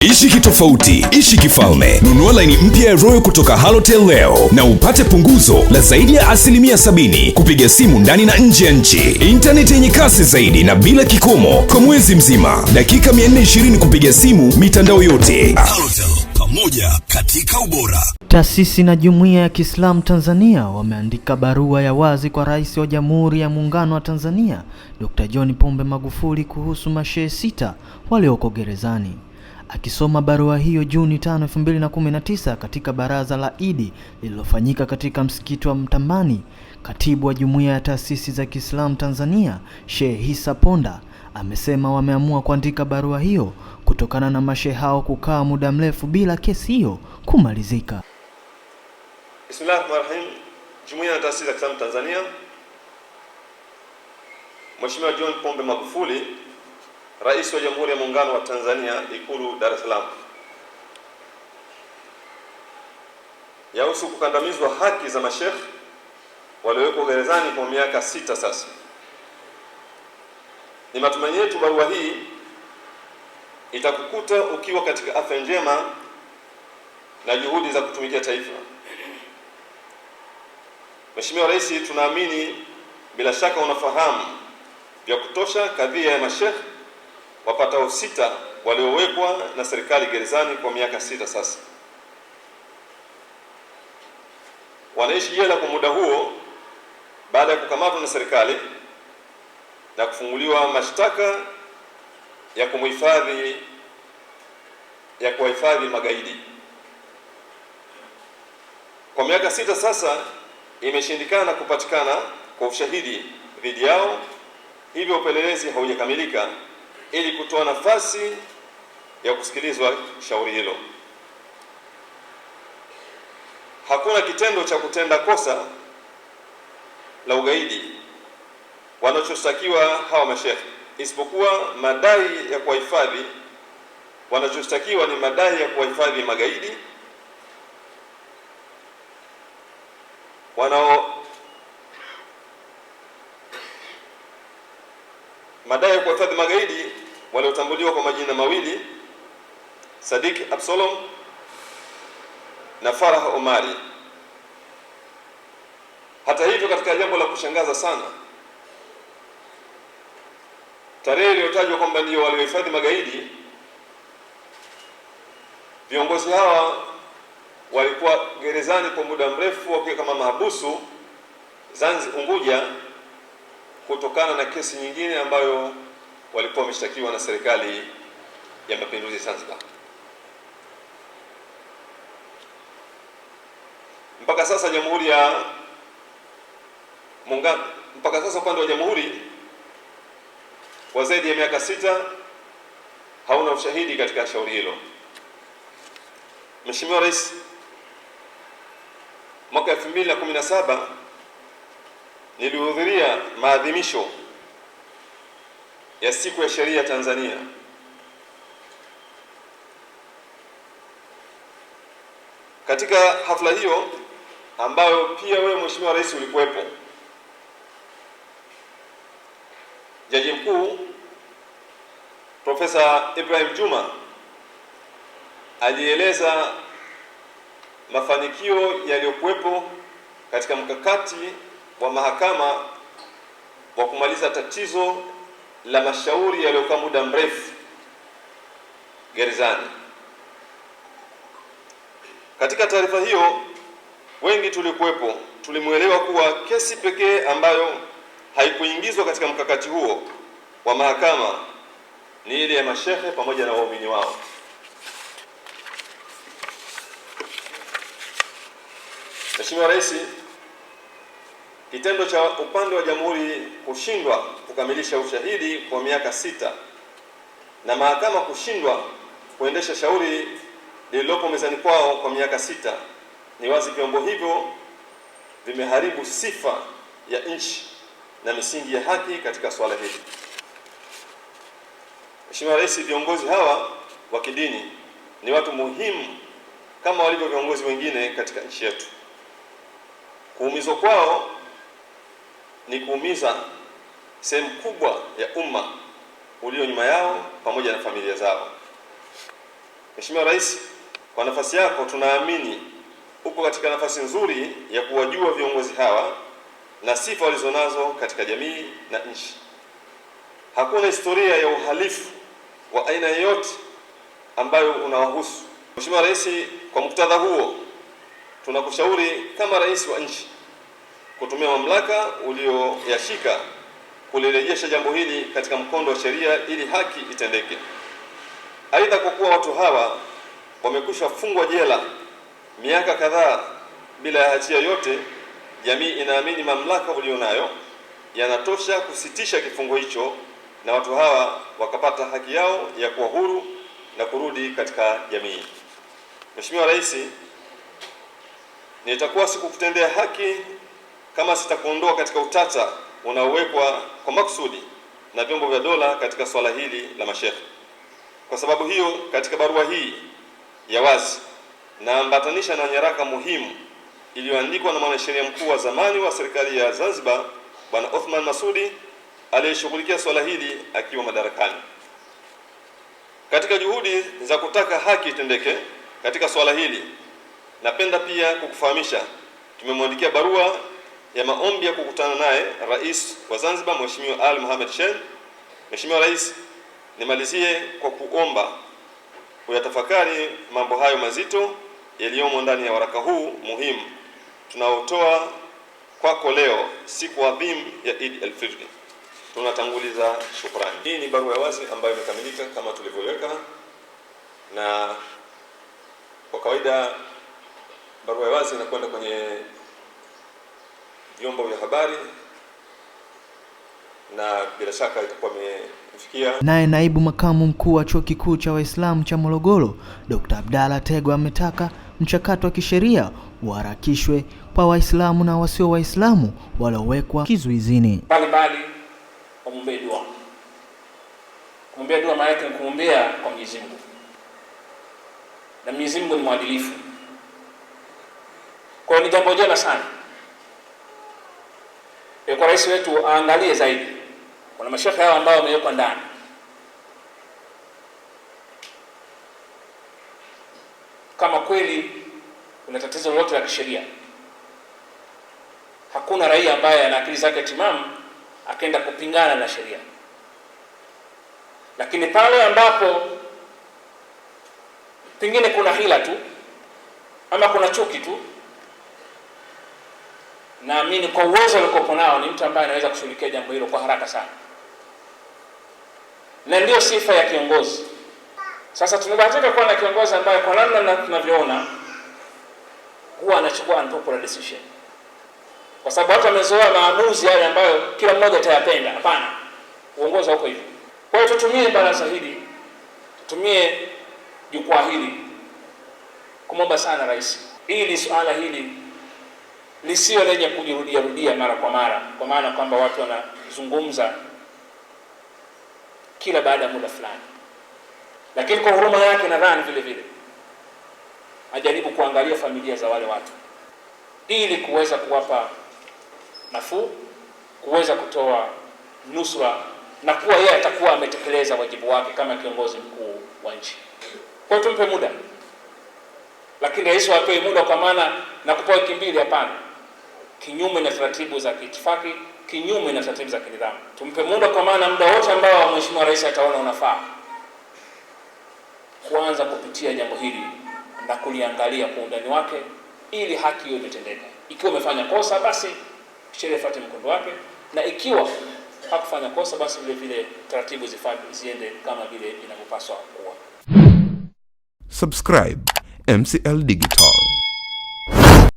Ishi kitofauti, ishi kifalme. Nunua laini mpya ya Royal kutoka Halotel leo na upate punguzo la zaidi ya 70% kupiga simu ndani na nje ya nchi. Internet yenye kasi zaidi na bila kikomo kwa mwezi mzima. Dakika 420 kupiga simu mitandao yote. Halotel, pamoja katika ubora. Taasisi na Jumuiya ya Kiislamu Tanzania wameandika barua ya wazi kwa Rais wa Jamhuri ya Muungano wa Tanzania, Dr. John Pombe Magufuli kuhusu mashehe 6 walioko gerezani. Akisoma barua hiyo Juni 5, 2019 katika baraza la Idi lililofanyika katika msikiti wa Mtambani, Katibu wa Jumuiya ya Taasisi za Kiislamu Tanzania, Sheikh Issa Ponda, amesema wameamua kuandika barua hiyo kutokana na mashehe hao kukaa muda mrefu bila kesi hiyo kumalizika. Bismillahirrahmanirrahim. Jumuiya ya Taasisi za Kiislamu Tanzania, Mheshimiwa John Pombe Magufuli, Rais wa Jamhuri ya Muungano wa Tanzania, Ikulu Dar es Salaam. Yahusu kukandamizwa haki za masheikh waliowekwa gerezani kwa miaka 6 sasa. Ni matumaini yetu barua hii itakukuta ukiwa katika afya njema na juhudi za kutumikia taifa. Mheshimiwa Rais, tunaamini bila shaka unafahamu vya kutosha kadhia ya masheikh wapatao 6 waliowekwa na serikali gerezani kwa miaka 6 sasa. Wanaishi jela kwa muda huo baada ya kukamatwa na serikali na kufunguliwa mashtaka ya kuwahifadhi magaidi. Kwa miaka 6 sasa imeshindikana kupatikana kwa ushahidi dhidi yao, hivyo upelelezi haujakamilika ili kutoa nafasi ya kusikilizwa shauri hilo. Hakuna kitendo cha kutenda kosa la ugaidi wanachoshtakiwa hawa masheikh, isipokuwa madai ya kuwahifadhi. Wanachoshtakiwa ni madai ya kuwahifadhi magaidi madai ya kuwahifadhi magaidi waliotambuliwa kwa majina mawili, Sadiq Absalom na Farah Omari. Hata hivyo, katika jambo la kushangaza sana, tarehe iliyotajwa kwamba ndio waliohifadhi magaidi, viongozi hawa walikuwa gerezani kwa muda mrefu wakiwa kama mahabusu Zanzibar, Unguja, kutokana na kesi nyingine ambayo walikuwa wameshtakiwa na serikali ya Mapinduzi Zanzibar. Mpaka sasa upande wa Jamhuri kwa zaidi ya miaka 6 hauna ushahidi katika shauri hilo. Mheshimiwa Rais, mwaka 2017 nilihudhuria maadhimisho ya siku ya sheria Tanzania. Katika hafla hiyo ambayo pia wewe Mheshimiwa Rais ulikuwepo, Jaji Mkuu Profesa Ibrahim Juma alieleza mafanikio yaliyokuwepo katika mkakati wa mahakama wa kumaliza tatizo la mashauri yaliyokaa muda mrefu gerezani. Katika taarifa hiyo, wengi tulikuwepo tulimuelewa kuwa kesi pekee ambayo haikuingizwa katika mkakati huo wa mahakama ni ile ya mashehe pamoja na waumini wao. Mheshimiwa Rais, kitendo cha upande wa Jamhuri kushindwa kukamilisha ushahidi kwa miaka 6 na mahakama kushindwa kuendesha shauri lililopo mezani kwao kwa miaka 6, ni wazi vyombo hivyo vimeharibu sifa ya nchi na misingi ya haki katika swala hili. Mheshimiwa Rais, viongozi hawa wa kidini ni watu muhimu kama walivyo viongozi wengine katika nchi yetu. Kuumizwa kwao ni kuumiza sehemu kubwa ya umma ulio nyuma yao pamoja na familia zao. Mheshimiwa Rais, kwa nafasi yako tunaamini upo katika nafasi nzuri ya kuwajua viongozi hawa na sifa walizonazo katika jamii na nchi. Hakuna historia ya uhalifu wa aina yoyote ambayo unawahusu. Mheshimiwa Rais, kwa muktadha huo tunakushauri kama rais wa nchi kutumia mamlaka ulioyashika kulirejesha jambo hili katika mkondo wa sheria ili haki itendeke. Aidha, kwa kuwa watu hawa wamekwisha fungwa jela miaka kadhaa bila ya hatia yote, jamii inaamini mamlaka ulionayo yanatosha kusitisha kifungo hicho na watu hawa wakapata haki yao ya kuwa huru na kurudi katika jamii. Mheshimiwa Rais, nitakuwa sikukutendea haki kama sitakuondoa katika utata unaowekwa kwa makusudi na vyombo vya dola katika swala hili la mashehe. Kwa sababu hiyo, katika barua hii ya wazi naambatanisha na nyaraka muhimu iliyoandikwa na mwanasheria mkuu wa zamani wa serikali ya Zanzibar Bwana Othman Masudi aliyeshughulikia swala hili akiwa madarakani. Katika juhudi za kutaka haki itendeke katika swala hili, napenda pia kukufahamisha tumemwandikia barua ya maombi ya kukutana naye Rais wa Zanzibar Mheshimiwa Ali Mohamed Shein. Mheshimiwa Rais, nimalizie kwa kuomba kuyatafakari mambo hayo mazito yaliyomo ndani ya waraka huu muhimu tunaotoa kwako leo, siku adhimu ya Eid al-Fitr. Tunatanguliza shukrani. Hii ni barua ya wazi ambayo imekamilika kama tulivyoweka, na kwa kawaida barua ya wazi inakwenda kwenye vyombo vya habari na bila shaka itakuwa imefikia. Naye naibu makamu mkuu wa Chuo Kikuu cha Waislamu cha Morogoro, Dr. Abdalla Tegwa ametaka mchakato wa kisheria uharakishwe kwa Waislamu na wasio Waislamu waliowekwa kizuizini. Bali kumwombea dua. Kumwombea dua maana yake kumwombea kwa Mwenyezi Mungu. Na Mwenyezi Mungu ni mwadilifu. Kwa hiyo ni jambo jema sana. Kwa rais wetu aangalie zaidi. Kuna mashehe hao ambao wamewekwa ndani. Kama kweli kuna tatizo lolote la kisheria, hakuna raia ambaye ana akili zake timamu akaenda kupingana na sheria. Lakini pale ambapo pengine kuna hila tu ama kuna chuki tu, naamini kwa uwezo alikopo nao ni mtu ambaye anaweza kushughulikia jambo hilo kwa haraka sana. Na ndio sifa ya kiongozi. Sasa tunabahatika kuwa na kiongozi ambaye kwa namna tunavyoona huwa anachukua unpopular decision. Kwa sababu hata amezoea maamuzi yale ambayo kila mmoja atayapenda. Hapana. Uongozi huko hivyo. Kwa hiyo tutumie baraza hili, tutumie jukwaa hili kumwomba sana rais, ili suala hili lisio lenye kujirudia mara kwa mara, kwa maana kwamba watu wanazungumza kila baada ya muda fulani. Lakini kwa huruma yake nadhani vile vile ajaribu kuangalia familia za wale watu ili kuweza kuwapa nafuu, kuweza kutoa nusura na kuwa yeye atakuwa ametekeleza wajibu wake kama kiongozi mkuu wa nchi. Kwa hiyo tumpe muda. Lakini rais apewe muda kwa maana na kupewa wiki mbili, hapana. Kinyume na taratibu za kiitifaki, kinyume na taratibu za kinidhamu. Tumpe muda kwa maana muda wote ambao mheshimiwa rais ataona unafaa kuanza kupitia jambo hili na kuliangalia kwa undani wake ili haki hiyo imetendeka. Ikiwa umefanya kosa, basi sheria ifuate mkondo wake, na ikiwa hakufanya kosa, basi vile vile taratibu ziende kama vile inavyopaswa kuwa. Subscribe MCL Digital.